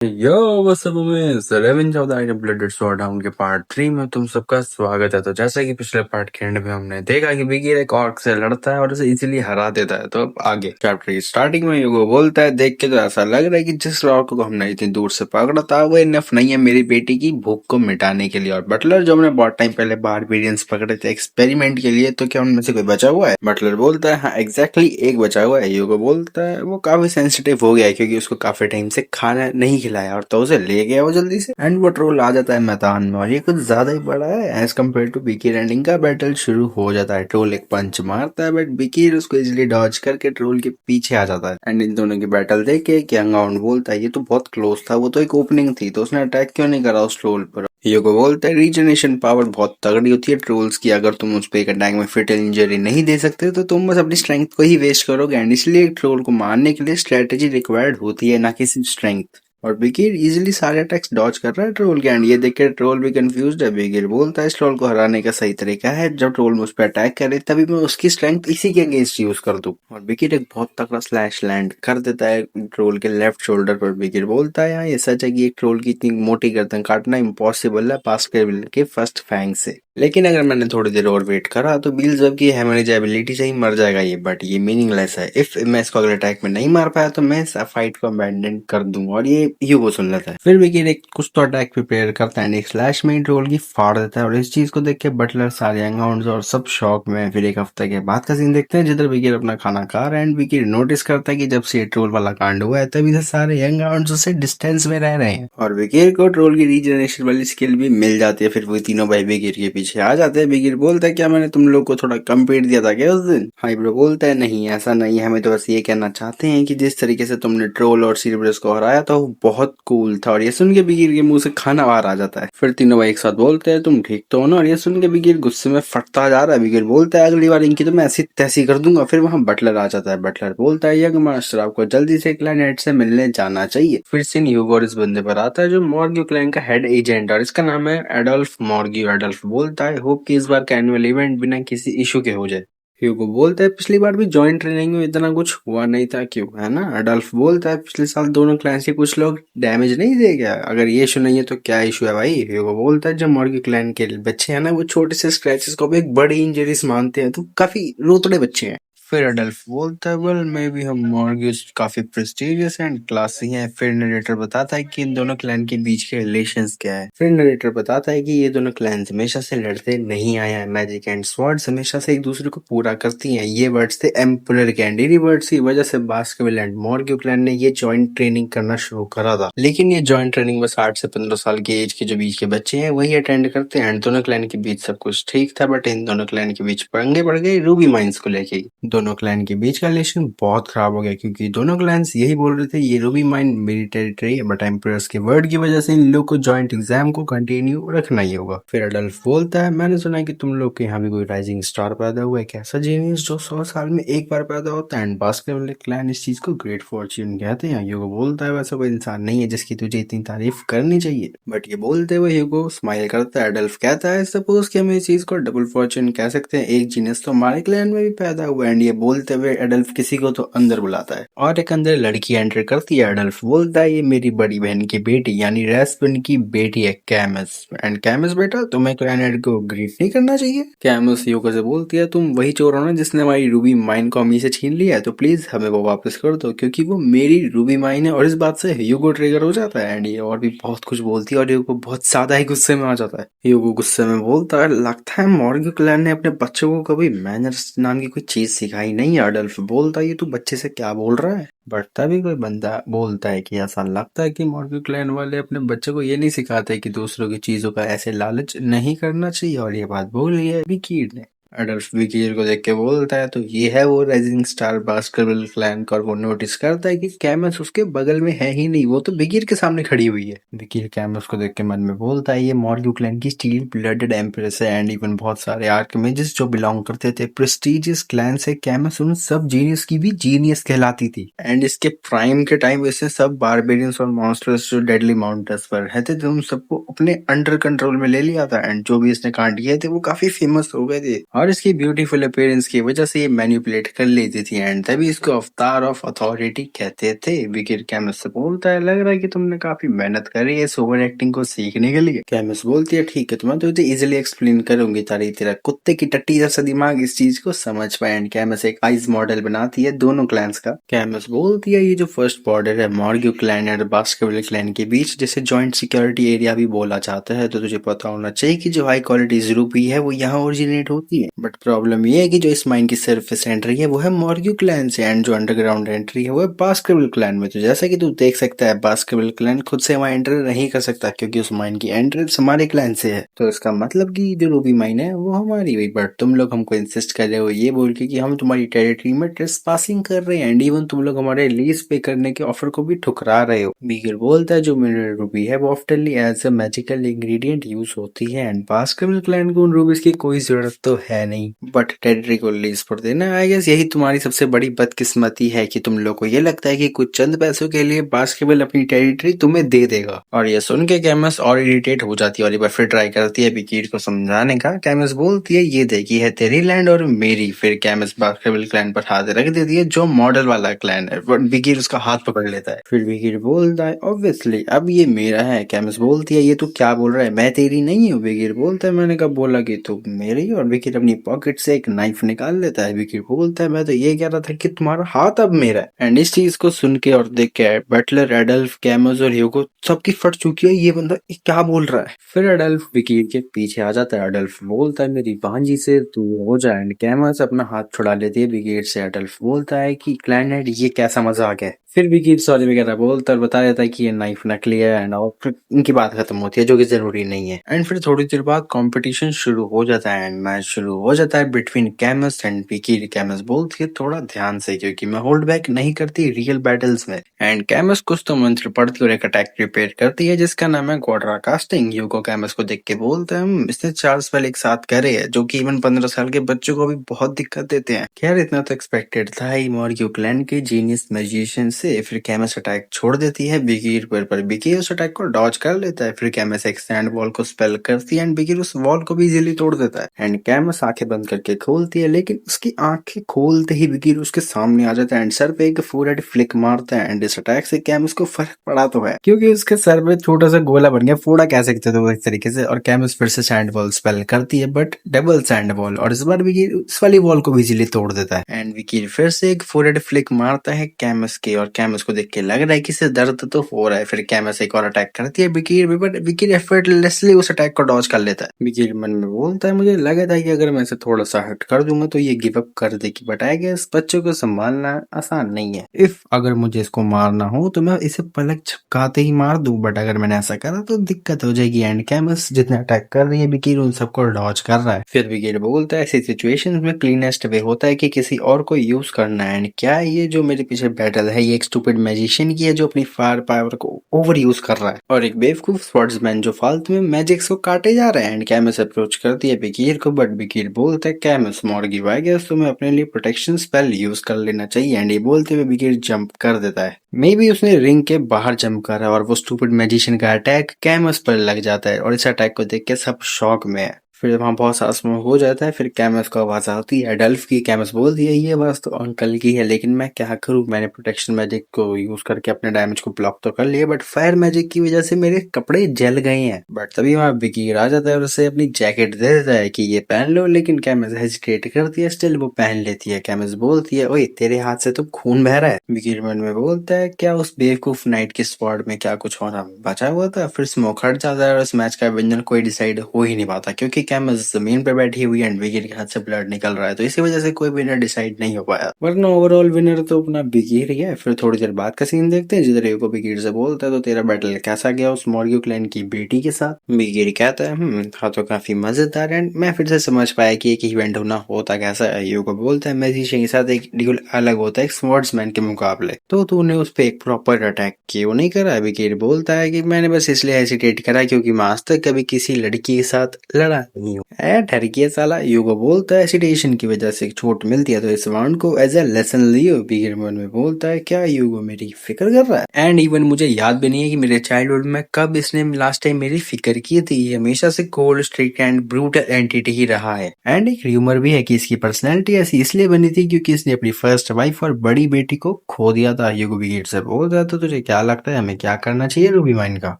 यो what's up में revenge of the idle blooded sword down के part 3 में तुम सबका स्वागत है। तो जैसा कि पिछले पार्ट के एंड में हमने देखा कि बिगिर एक ऑर्क से लड़ता है और उसे इजीली हरा देता है। तो अब आगे चैप्टर की स्टार्टिंग में यूगो बोलता है, देख के तो ऐसा लग रहा है कि जिस ऑर्क को हमने इतनी दूर से पकड़ा था वो इनफ नहीं है मेरी बेटी की भूख को मिटाने के लिए। और बटलर जो हमने बहुत टाइम पहले बारबेरियंस पकड़े थे एक्सपेरिमेंट के लिए, तो क्या उनमें से कोई बचा हुआ है? बटलर बोलता है हाँ एग्जैक्टली एक बचा हुआ है। यूगो बोलता है वो काफी सेंसिटिव हो गया है क्योंकि उसको काफी टाइम से खाना नहीं खिलाया, और तो उसे ले गया वो जल्दी से। एंड वो ट्रोल आ जाता है मैदान में और ये कुछ ज्यादा ही बड़ा है एज कम्पेयर टू बिकीर। एंड इनका बैटल शुरू हो जाता है। ट्रोल एक पंच मारता है बट बिकीर उसको इजिली डॉज करके ट्रोल के पीछे आ जाता है। एंड इन दोनों की बैटल देख के यंग बोलता है ये तो बहुत क्लोज था, वो तो एक ओपनिंग थी, तो उसने अटैक क्यों नहीं करा उस ट्रोल पर? ह्यूगो बोलता है रीजनरेशन पावर बहुत तगड़ी होती है ट्रोल्स की, अगर तुम उस पर एक अटैक में फिटल इंजरी नहीं दे सकते तो तुम बस अपनी स्ट्रेंथ को ही वेस्ट करोगे। एंड इसलिए ट्रोल को मारने के लिए स्ट्रेटेजी रिक्वायर्ड होती है, ना कि सिर्फ स्ट्रेंथ। और बिगिर इजीली सारे अटैक्स डॉज कर रहा है ट्रोल के। एंड ये देख के ट्रोल भी कंफ्यूज्ड है। बिगिर बोलता है इस ट्रोल को हराने का सही तरीका है जब ट्रोल मुझ पर अटैक करे तभी मैं उसकी स्ट्रेंथ इसी के अगेंस्ट यूज कर दूं। और बिगिर एक बहुत तगड़ा स्लैश लैंड कर देता है ट्रोल के लेफ्ट शोल्डर पर। बिगिर बोलता है ये सच है कि एक ट्रोल की इतनी मोटी गर्दन काटना इम्पॉसिबल है बास्केटबॉल के फर्स्ट फैंग से, लेकिन अगर मैंने थोड़ी देर और वेट करा तो बील्ज़बब की हेमरेज एबिलिटी से ही मर जाएगा ये। बट ये मीनिंगलेस है। इफ मैं इसको अगले अटैक में नहीं मार पाया तो मैं इस फाइट को अबैंडन कर दूं। और ये ह्यूगो सुन लेता है। फिर विकीर एक कुछ तो अटैक प्रिपेयर करता है, एक स्लैश में ट्रोल की फाड़ देता है। और इस चीज को देख के बटलर, सारे यंग हाउंड्स और सब शॉक में। फिर एक हफ्ते के बाद का सीन देखते हैं जिधर विकीर अपना खाना खा रहा है। एंड विकीर नोटिस करता है कि जब से ये ट्रोल वाला कांड हुआ है तभी से सारे यंग हाउंड्स उससे डिस्टेंस में रह रहे हैं। और विकीर को ट्रोल की रीजनरेशन वाली स्किल भी मिल जाती है। फिर वो तीनों भाई विकीर के पीछे आ जाते हैं। विकीर बोलता है क्या मैंने तुम लोग को थोड़ा कम पीट दिया था क्या उस दिन? हाइब्रो बोलता है नहीं ऐसा नहीं है, हमें तो बस ये कहना चाहते हैं कि जिस तरीके से तुमने ट्रोल और सीरियस को हराया था वो बहुत कूल था। और ये सुन के विकीर के मुंह से खाना बाहर आ जाता है। फिर तीनों भाई एक साथ बोलते हैं तुम ठीक तो हो ना? और ये सुन के विकीर गुस्से में फटता जा रहा है। विकीर बोलता है अगली बार इनकी तो मैं ऐसी तैसी कर दूंगा। फिर वहां बटलर आ जाता है। बटलर बोलता है यंग मास्टर आपको जल्दी से क्लैनेट से मिलने जाना चाहिए। फिर सीन ह्यूगो और इस बंदे पर आता है जो मॉर्ग्यू क्लैन का हेड एजेंट, और इसका नाम है एडोल्फ मॉर्ग्यू। एडोल्फ बोलता है होप कि इस बार का एनुअल इवेंट बिना किसी इशू के हो जाए। ह्यूगो बोलता है पिछली बार भी जॉइंट ट्रेनिंग में इतना कुछ हुआ नहीं था क्यों, है ना? एडोल्फ बोलता है पिछले साल दोनों क्लैन के कुछ लोग डैमेज नहीं दे गया, अगर ये इशू नहीं है तो क्या इशू है भाई? ह्यूगो बोलता है जो मॉर्ग्यू क्लैन के बच्चे हैं ना वो छोटे से स्क्रैचेस को भी एक बड़ी इंजरीज मानते हैं, तो काफी रोतड़े बच्चे हैं। फिर एडल्फ बोलता है वेल मे बी हम मॉर्गेज काफी प्रेस्टिजियस एंड क्लासी हैं। फिर नरेटर बताता है कि इन दोनों क्लैन के बीच के रिलेशंस क्या है। फिर नरेटर बताता है कि ये दोनों क्लैन हमेशा से लड़ते नहीं आए हैं। मैजिक एंड स्वॉर्ड्स हमेशा से एक दूसरे को पूरा करती हैं। ये वर्ड्स थे एम्परर के। एंड इन्हीं वर्ड्स की वजह से बास्केटबॉल एंड मॉर्ग्यू क्लैन ने ये जॉइंट ट्रेनिंग करना शुरू करा था। लेकिन ये जॉइंट ट्रेनिंग बस 8 से 15 साल की एज के जो बीच के बच्चे हैं वही अटेंड करते हैं। एंड दोनों क्लैन के बीच सब कुछ ठीक था, बट इन दोनों क्लैन के बीच पंगे पड़ गए रूबी माइंस को लेके। दोनों क्लैन के बीच का रिलेशन बहुत खराब हो गया क्योंकि दोनों क्लैन्स यही बोल रहे थे ये रूबी माइन मेरी टेरिटरी है, बट एम्परर्स के वर्ड की वजह से इन लोग को जॉइंट एग्जाम को कंटिन्यू रखना ही होगा। फिर अडल्फ बोलता है मैंने सुना है कि तुम लोग के यहाँ भी कोई राइजिंग स्टार पैदा हुआ है, एक ऐसा जीनियस जो 100 साल में एक बार पैदा होता है। एंड बास्केटबॉल क्लैन इस चीज को ग्रेट फॉर्च्यून कहते हैं। ह्यूगो बोलता है वैसा कोई इंसान नहीं है जिसकी तुझे इतनी तारीफ करनी चाहिए। बट ये बोलते हुए ह्यूगो स्माइल करता है। अडल्फ कहता है सपोज कि हम इस चीज को डबल फॉर्च्यून कह सकते हैं, एक जीनियस तो हमारे क्लैन में भी पैदा हुआ है। एंड ये बोलते हुए एडल्फ किसी को तो अंदर बुलाता है और एक अंदर लड़की एंटर करती है। एडल्फ बोलता है ये मेरी बड़ी बहन की बेटी यानी रेस्पिन की बेटी है कैमस। एंड कैमस बेटा तुम्हें क्लैनेट को ग्रीट नहीं करना चाहिए। कैमस ह्यूगो से बोलती है तुम वही चोर हो ना जिसने हमारी रूबी माइन को हमी से छीन लिया है, तो प्लीज हमें वो वापस कर दो क्योंकि वो मेरी रूबी माइन है। और इस बात से ह्यूगो ट्रिगर हो जाता है। एंड ये और भी बहुत कुछ बोलती है और ह्यूगो बहुत ज्यादा ही गुस्से में आ जाता है। ह्यूगो गुस्से में बोलता है लगता है मॉर्ग्यू क्लैन ने अपने बच्चों को कभी मैनर्स नाम की कोई चीज सिखाई नहीं है। अडल्फ बोलता है ये तू बच्चे से क्या बोल रहा है? बट तभी कोई बंदा बोलता है कि ऐसा लगता है कि मॉर्ग्यू क्लैन वाले अपने बच्चों को ये नहीं सिखाते कि दूसरों की चीजों का ऐसे लालच नहीं करना चाहिए। और ये बात बोली है विकीर ने। एडल्फ विकीर को देख के बोलता है तो ये है वो राइजिंग स्टार बास्केटबॉल क्लैन का। और वो नोटिस करता है कि कैमस उसके बगल में है ही नहीं, वो तो विकीर के सामने खड़ी हुई है। विकीर कैमस को देख के मन में बोलता है ये मॉर्ग्यू क्लैन की स्टील ब्लडेड एम्प्रेस है। एंड इवन बहुत सारे आर्कमिजेस जो बिलोंग करते थे प्रेस्टिजियस क्लैन से, कैमस उन सब जीनियस की भी जीनियस कहलाती थी। एंड इसके प्राइम के टाइम वैसे सब बारबेरियंस और मॉन्स्टर्स जो डेडली माउंटेन्स पर रहते थे उन सबको अपने अंडर कंट्रोल में ले लिया था। एंड जो भी इसने कांड किए थे वो काफी फेमस हो गए थे। और इसकी ब्यूटीफुल अपीयरेंस की वजह से ये मैनिपुलेट कर लेती थी एंड तभी इसको अवतार ऑफ अथॉरिटी कहते थे। विकीर कैमस से बोलता है, लग रहा है कि तुमने काफी मेहनत करी है इस ओवर एक्टिंग को सीखने के लिए। कैमस बोलती है, ठीक है तो मैं तुझे इजीली एक्सप्लेन करूंगी ताकि तेरा कुत्ते की टट्टी जैसा दिमाग इस चीज को समझ पाए। एंड कैमस एक आइस मॉडल बनाती है दोनों क्लैंस का। कैमस बोलती है, ये जो फर्स्ट बॉर्डर है मॉर्ग्यू क्लैन और बास्केटबॉल क्लैन के बीच, जिसे जॉइंट सिक्योरिटी एरिया भी बोला जाता है, तो तुझे पता होना चाहिए कि जो हाई क्वालिटी रूपी है वो यहाँ ओरिजिनेट होती है। बट प्रॉब्लम ये है कि जो इस माइन की सरफेस एंट्री है वो है मॉर्ग्यू क्लैन से एंड जो अंडरग्राउंड एंट्री है वो है बास्केटबॉल क्लैन में। तो जैसा कि तू देख सकता है बास्केटबॉल क्लैन खुद से वहाँ एंटर नहीं कर सकता क्योंकि उस माइन की एंट्रेंस हमारे क्लैन से है। तो इसका मतलब कि जो रूबी माइन है वो हमारी हुई, बट तुम लोग हमको इंसिस्ट कर रहे हो ये बोल के कि हम तुम्हारी टेरिटरी में ट्रेस पासिंग कर रहे हैं एंड इवन तुम लोग हमारे लीज पे करने के ऑफर को भी ठुकरा रहे हो। बीगर बोलता है, जो मिनरल रूबी है वो oftenly as a magical ingredient use होती है एंड बास्केटबॉल क्लैन को उन रूबीज की कोई जरूरत तो है नहीं, बट टेरिटरी को लीज पर देना आई गेस यही तुम्हारी सबसे बड़ी बदकिस्मती है कि तुम लोग को ये लगता है कि कुछ चंद पैसों के लिए बास्केटबॉल अपनी टेरिटरी तुम्हें दे देगा। और ये सुन के कैमस और इरिटेट हो जाती है और एक बार फिर ट्राई करती है बिकीर को समझाने का। कैमस बोलती है, ये देखी है तेरी लैंड और मेरी। फिर कैमस बास्केटबॉल क्लैन पर हाथ रख देती है जो मॉडल वाला क्लैन है, बट बिकीर उसका हाथ पकड़ लेता है। फिर बिकीर बोलता है, ऑब्वियसली अब ये मेरा है। कैमस बोलती है, ये तू क्या बोल रहा है, मैं तेरी नहीं हूँ। बिकीर बोलता है, मैंने कब बोला कि तू मेरी। और बिकीर अपनी पॉकेट से एक नाइफ निकाल लेता है। बिकीर बोलता है, मैं तो ये कह रहा था कि तुम्हारा हाथ अब मेरा है। एंड इस चीज को सुन के और देख के बटलर, एडल्फ, कैमस और ह्यूगो सबकी फट चुकी है, ये बंदा क्या बोल रहा है। फिर एडल्फ विकीर के पीछे आ जाता है। एडल्फ बोलता है, मेरी भांजी से तू हो जाए। एंड कैमस अपना हाथ छुड़ा लेती है विकीर से। एडल्फ बोलता है कि क्लैनेट ये कैसा मजाक है। फिर विकीर सॉरी वगैरह बोलता है और बता देता है कि ये नाइफ नकली है एंड और फिर इनकी बात खत्म होती है जो कि जरूरी नहीं है। एंड फिर थोड़ी देर बाद कंपटीशन शुरू हो जाता है एंड मैच शुरू हो जाता है बिटवीन कैमस एंड विकीर। कैमस बोलती है, थोड़ा ध्यान से क्योंकि मैं होल्ड बैक नहीं करती रियल बैटल्स में। एंड कैमस कुछ तो मंत्र पढ़ती और एक अटैक प्रिपेयर करती है जिसका नाम है क्वाड्रा कास्टिंग। ह्यूगो कैमस को देख के बोलते हैं, इसने 4 स्पेल एक साथ करे हैं जो कि इवन 15 साल के बच्चों को भी बहुत दिक्कत देते हैं। खैर इतना तो एक्सपेक्टेड था ही मॉर्ग्यू क्लैन के जीनियस मैजिशियन से। फिर कैमस अटैक छोड़ देती है बिकीर पर बिकीर उस अटैक को डॉज कर लेता है। फिर कैमस एक सैंड वॉल को स्पेल करती है एंड बिकीर उस वॉल को भी इजीली तोड़ देता है। एंड कैमस आंखें बंद करके खोलती है, लेकिन उसकी आंखें खोलते ही बिकीर उसके सामने आ जाता है एंड सर पे एक फोरहेड फ्लिक मारता है। एंड इस अटैक से कैमस को फर्क पड़ा तो है क्योंकि उसके सर पे छोटा सा गोला बन गया, फोड़ा कह सकते थे एक तरीके से। और कैमस फिर से सैंड वॉल स्पेल करती है बट डबल सैंड वॉल, और इस बार बिकीर उस वाली वॉल को भी इजीली तोड़ देता है। एंड बिकीर फिर से एक फोरहेड फ्लिक मारता है कैमस के, और कैमस को देख के लग रहा है कि इसे दर्द तो हो रहा है। फिर कैमस एक और अटैक करती है बिकीर पे, बट बिकीर एफर्टलेसली उस अटैक को डॉज कर लेता है। बिकीर मन में बोलता है, मुझे लगा था कि अगर मैं इसे थोड़ा सा हट कर दूंगा तो ये गिव अप कर देगी, बट आई गेस बच्चों को संभालना आसान नहीं है। इफ अगर मुझे इसको मारना हो तो मैं इसे पलक झपकाते ही मार दूं, बट अगर मैंने ऐसा करा तो दिक्कत हो जाएगी। एंड कैमस जितने अटैक कर रही है बिकीर उन सबको डॉज कर रहा है। फिर बिकीर बोलता है, ऐसी सिचुएशंस में क्लीनेस्ट वे होता है कि किसी और को यूज करना है। एंड क्या ये जो मेरे पीछे बैटल है ये एक स्टूपिड मैजिशियन की है जो अपनी फायर पावर को ओवर यूज कर रहा है, और एक बेवकूफ स्वॉर्ड्समैन जो फालतू में मैजिक्स को काटे जा रहे हैं। एंड कैमस अप्रोच करती है बिकीर को, बट बिकीर बोलता है, कैमस मॉर्गी आई गेस तुम्हें अपने लिए प्रोटेक्शन स्पेल यूज कर लेना चाहिए। एंड ये बोलते हुए बिकीर जंप कर देता है। मे बी उसने रिंग के बाहर जंप करा और वो स्टूपिड मैजिशियन का अटैक कैमस पर लग जाता है, और इस अटैक को देख के सब शॉक में है। फिर वहां बहुत सा स्मोक हो जाता है। फिर कैमस को आवाज आती है एडल्फ की। कैमस बोलती है, ये आवाज तो अंकल की है, लेकिन मैं क्या करूं, मैंने प्रोटेक्शन मैजिक को यूज करके अपने डैमेज को ब्लॉक तो कर लिया, बट फायर मैजिक की वजह से मेरे कपड़े जल गए हैं। बट तभी वहां बिकीर आ जाता है और उसे अपनी जैकेट दे देता है कि ये पहन लो, लेकिन कैमस हेजिटेट करती है, स्टिल वो पहन लेती है। कैमस बोलती है, ओए तेरे हाथ से तो खून बह रहा है। बिकीर मन में बोलता है, क्या उस बेवकूफ नाइट के स्पॉट में क्या कुछ होना बचा हुआ था। फिर स्मोक हट जाता है और इस मैच का विनर कोई डिसाइड हो ही नहीं पाता क्योंकि कैमस जमीन पे बैठी हुई है एंड बिकीर के हाथ से ब्लड निकल रहा है, तो इसी वजह से कोई विनर डिसाइड नहीं हो पाया, वरना ओवरऑल विनर तो अपना बिकीर ही है। फिर थोड़ी देर बाद का सीन देखते हैं जिधर ह्यूगो बिकीर से बोलता है, तो तेरा बैटल कैसा गया उस मॉर्ग्यू क्लैन की बेटी के साथ। बिकीर कहता है, हाँ तो काफी मजेदार, एंड मैं फिर से समझ पाया कि एक इवेंट होना होता कैसा है। ह्यूगो बोलता है, मैजिशियन के साथ एक ड्यूल अलग होता है एक स्वॉर्ड्समैन के मुकाबले, तो तूने उस पे एक प्रॉपर अटैक क्यों नहीं करा। बिकीर बोलता है कि मैंने बस इसलिए हेसिटेट करा क्योंकि मैं आज तक कभी किसी लड़की के साथ लड़ा नहीं हूँ। ठहर गया साला, यूगो बोलता है एसिडेशन की वजह से चोट मिलती है तो इस राउंड को एज ए लेसन लियो। बिगिर मन में बोलता है क्या यूगो मेरी फिक्र कर रहा है? एंड इवन मुझे याद भी नहीं है कि मेरे चाइल्डहुड में कब इसने लास्ट टाइम मेरी फिक्र की थी। ये हमेशा से cold strict and brutal entity ही रहा है। एंड एक र्यूमर भी है कि इसकी पर्सनैलिटी ऐसी इसलिए बनी थी क्योंकि इसने अपनी फर्स्ट वाइफ और बड़ी बेटी को खो दिया था। यूगो बिगिर से बोलता है तो तुझे क्या लगता है हमें क्या करना चाहिए रूबी माइन का?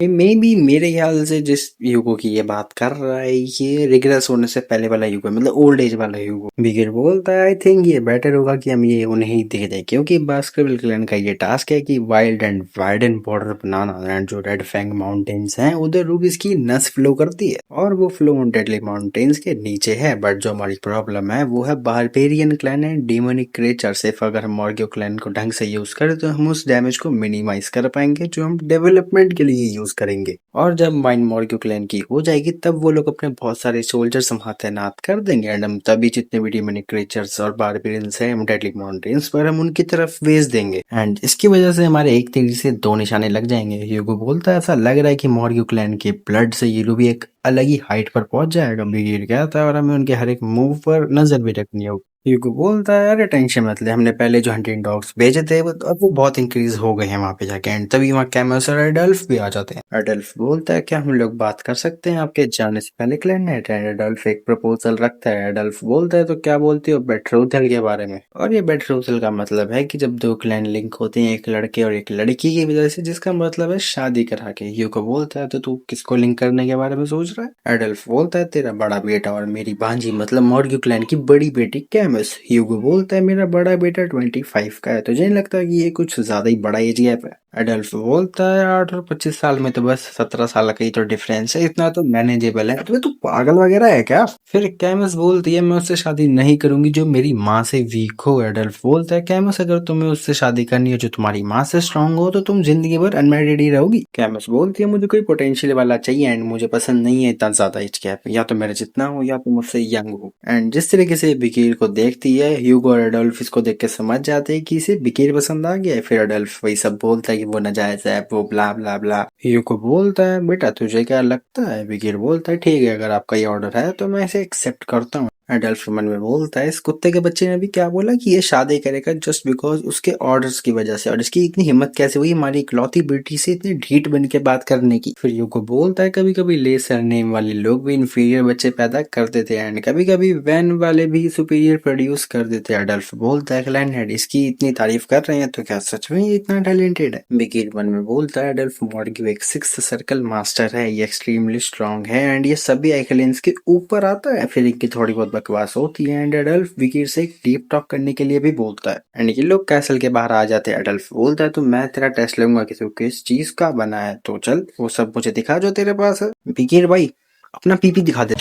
मे बी मेरे ख्याल से जिस यूगो की ये बात कर रहा है ये रिग्रेस होने से पहले वाला यूगो, मतलब ओल्ड एज वाला यूगो। बिगिर बोलता है आई थिंक ये बेटर होगा कि हम ये उन्हें ही दे दें क्योंकि बास्केटबॉल क्लैन का ये टास्क है कि wild and widen border banana. And जो रेड फैंग माउंटेन्स हैं उधर रूबीज की नस फ्लो करती है और वो फ्लो डेडली माउंटेन्स के नीचे है। बट जो हमारी प्रॉब्लम है वो है barbarian clan and demonic creature. सिर्फ अगर हम मॉर्गियो क्लैन को ढंग से यूज करें तो हम उस डैमेज को मिनिमाइज कर पाएंगे जो हम डेवलपमेंट के लिए यूज करेंगे। और जब माइन मॉर्गियो क्लैन की हो जाएगी तब वो लोग अपने बहुत सारे सोल्जर्स वहां तैनात कर देंगे एंड हम तभी जितने भी डेमोनिक क्रिएचर्स और बारबेरियंस हैं हम डेडली माउंटेन्स पर हम उनकी तरफ भेज देंगे। एंड इसकी वजह से हमारे एक तीर से दो निशाने लग जाएंगे। ह्यूगो बोलता है ऐसा लग रहा है कि मॉर्गियो क्लैन के ब्लड से ये भी एक अलग ही हाइट पर पहुंच जाएगा। बिगिर कहता है और हमें उनके हर एक मूव पर नजर भी रखनी होगी। ह्यूगो बोलता है अरे टेंशन मत ले, हमने पहले जो हंटिंग डॉग्स भेजे थे अब वो बहुत इंक्रीज हो गए हैं वहां पे जाके। एंड तभी वहाँ कैमस और एडल्फ भी आ जाते हैं। एडल्फ बोलता है क्या हम लोग बात कर सकते हैं आपके जाने से पहले? क्लैनेट एंड एडल्फ एक प्रपोजल रखता है। एडल्फ बोलता है तो क्या बोलते हो बेट्रोथल के बारे में? और ये बेट्रोथल का मतलब है कि जब दो क्लैन लिंक होते हैं एक लड़के और एक लड़की की वजह से, जिसका मतलब है शादी करा के। ह्यूगो बोलता है तो तू किसको लिंक करने के बारे में सोच रहा है? एडल्फ बोलता है तेरा बड़ा बेटा और मेरी भांजी, मतलब मॉर्गियो क्लैन की बड़ी बेटी कैमस। ह्यूगो बोलता है मेरा बड़ा बेटा 25 का है, तुझे नहीं लगता कि ये कुछ ज्यादा ही बड़ा एज गैप है? एडल्फ बोलता है 8 और 25 साल में तो बस 17 साल का ही तो डिफरेंस है, इतना तो मैनेजेबल है। तो तू पागल वगैरह है क्या? फिर कैमस बोलती है मैं उससे शादी नहीं करूंगी जो मेरी माँ से वीक हो। एडल्फ बोलता है कैमस अगर तुम्हें उससे शादी करनी है जो तुम्हारी माँ से स्ट्रांग हो तो तुम जिंदगी भर अनमैरिड ही रहोगी। कैमस बोलती है मुझे कोई पोटेंशियल वाला चाहिए एंड मुझे पसंद नहीं है इतना ज्यादा एज गैप, या तो मेरे जितना हो या तो मुझसे यंग हो। एंड जिस तरीके से बिकीर को देखती है ह्यूगो और एडल्फ इसको देख के समझ जाते हैं कि इसे बिकीर पसंद आ गया है। फिर एडल्फ वही सब बोलता है कि वो नाजायज है वो ब्ला ब्ला ब्ला। ह्यूगो बोलता है बेटा तुझे क्या लगता है? बिकीर बोलता है ठीक है अगर आपका ये ऑर्डर है तो मैं इसे एक्सेप्ट करता हूँ। एडल्फ मन में बोलता है इस कुत्ते के बच्चे ने भी क्या बोला कि ये शादी करेगा जस्ट बिकॉज उसके ऑर्डर्स की वजह से, और इसकी इतनी हिम्मत कैसे हुई हमारी इकलौती बेटी से इतनी ढीठ बन के बात करने की। फिर यूको बोलता है कभी कभी ले सरनेम वाले लोग भी इंफीरियर बच्चे पैदा कर देते हैं एंड कभी कभी वैन वाले भी सुपीरियर प्रोड्यूस कर देते हैं। एडल्फ बोलता है क्लैनहेड इसकी इतनी तारीफ कर रहे हैं तो क्या सच में ये इतना टैलेंटेड है? बिकीर मन में बोलता है एडल्फ मॉर्गियो एक सिक्स्थ सर्कल मास्टर है, ये एक्सट्रीमली स्ट्रॉन्ग है एंड ये सभी आइकलेंस के ऊपर आता है। फिर इनकी थोड़ी बहुत बकवास होती है एंड एडल्फ विकीर से एक डीप टॉक करने के लिए भी बोलता है एंड ये लोग कैसल के बाहर आ जाते हैं। एडल्फ बोलता है तो मैं तेरा टेस्ट लूंगा कि तू किस चीज का बना है, तो चल वो सब मुझे दिखा जो तेरे पास है। विकीर भाई अपना पीपी दिखा दे।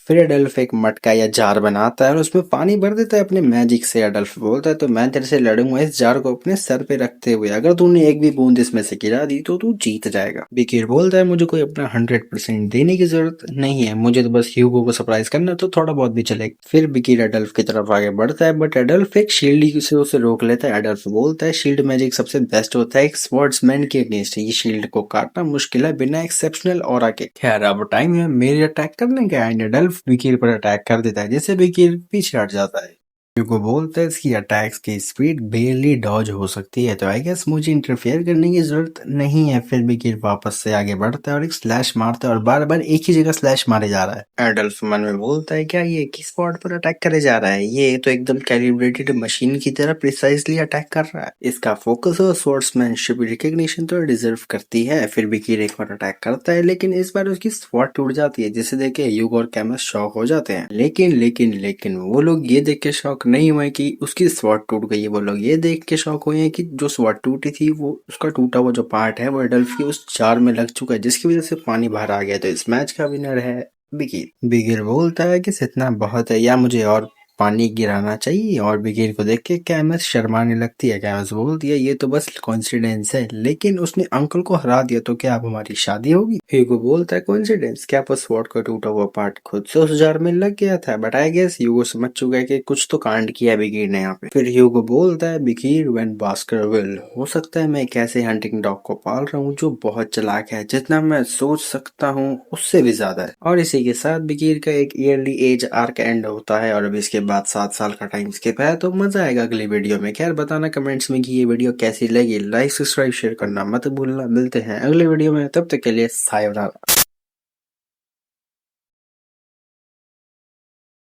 फिर एडल्फ एक मटका या जार बनाता है और उसमें पानी भर देता है अपने मैजिक से। एडल्फ बोलता है तो मैं तेरे से लड़ूंगा इस जार को अपने सर पे रखते हुए, अगर तूने एक भी बूंद इसमें से गिरा दी तो तू जीत जाएगा। बिकीर बोलता है मुझे कोई अपना 100% देने की जरूरत नहीं है, मुझे तो बस ह्यूगो को सरप्राइज करना तो थोड़ा बहुत भी चलेगा। फिर बिकीर एडल्फ की तरफ आगे बढ़ता है बट एडल्फ एक शील्ड से उसे रोक लेता है। एडल्फ बोलता है शील्ड मैजिक सबसे बेस्ट होता है एक स्वर्ड्समैन के अगेंस्ट, ये शील्ड को काटना मुश्किल है बिना एक्सेप्शनल ऑरा के। खैर अब टाइम है मेरे अटैक करने का एंड एडल्फ विकीर पर अटैक कर देता है जिससे विकीर पीछे हट जाता है। ह्यूगो बोलता है इसकी अटैक्स की स्पीड बेरली डॉज हो सकती है तो आई गेस मुझे इंटरफेयर करने की जरूरत नहीं है। फिर विकीर वापस से आगे बढ़ता है और एक स्लैश मारता है और बार बार एक ही जगह स्लैश मारे जा रहा है। एडल्फ मन में बोलता है क्या ये किस स्पॉट पर अटैक करे जा रहा है, ये तो एकदम कैलिब्रेटेड मशीन की तरह प्रिसाइजली अटैक कर रहा है, इसका फोकस और स्वॉर्ड्समैनशिप रिकॉग्निशन तो डिजर्व करती है। फिर विकीर एक बार अटैक करता है लेकिन इस बार उसकी स्वॉर्ड टूट जाती है जिसे देख के ह्यूगो और कैमस शॉक हो जाते हैं। लेकिन वो लोग ये देख के शॉक नहीं हुए कि उसकी स्वॉर्ड टूट गई है, वो लोग ये देख के शॉक हुए हैं कि जो स्वॉर्ड टूटी थी वो उसका टूटा हुआ जो पार्ट है वो एडल्फ की उस जार में लग चुका है जिसकी वजह से पानी बाहर आ गया। तो इस मैच का विनर है बिकीर। बिकीर बोलता है कि इतना बहुत है या मुझे और पानी गिराना चाहिए। और बिगेर को देख के कैमस शर्माने लगती है। कैमस बोलती है ये तो बस कॉन्सिडेंस है, लेकिन उसने अंकल को हरा दिया तो क्या अब हमारी शादी होगी? ह्यूगो बोलता है कॉन्सिडेंस क्या, पासवर्ड का टूटा हुआ पार्ट खुद से उस जार में लग गया था। बट आई गेस ह्यूगो समझ चुका है कि कुछ तो कांड किया बिगेर ने यहाँ पे। फिर ह्यूगो बोलता है बिगेर व्हेन बास्करविल, हो सकता है मैं एक ऐसे हंटिंग डॉग को पाल रहा हूँ जो बहुत चालाक है, जितना मैं सोच सकता हूँ उससे भी ज्यादा है। और इसी के साथ बिगेर का एक ईयरली एज आर्क एंड होता है और अब इसके बाद 7 साल का टाइम स्किप है। तो मजा आएगा अगली वीडियो में। खैर बताना कमेंट्स में कि ये वीडियो कैसी लगी। लाइक सब्सक्राइब शेयर करना मत भूलना। मिलते हैं अगले वीडियो में, तब तक के लिए सायोनारा।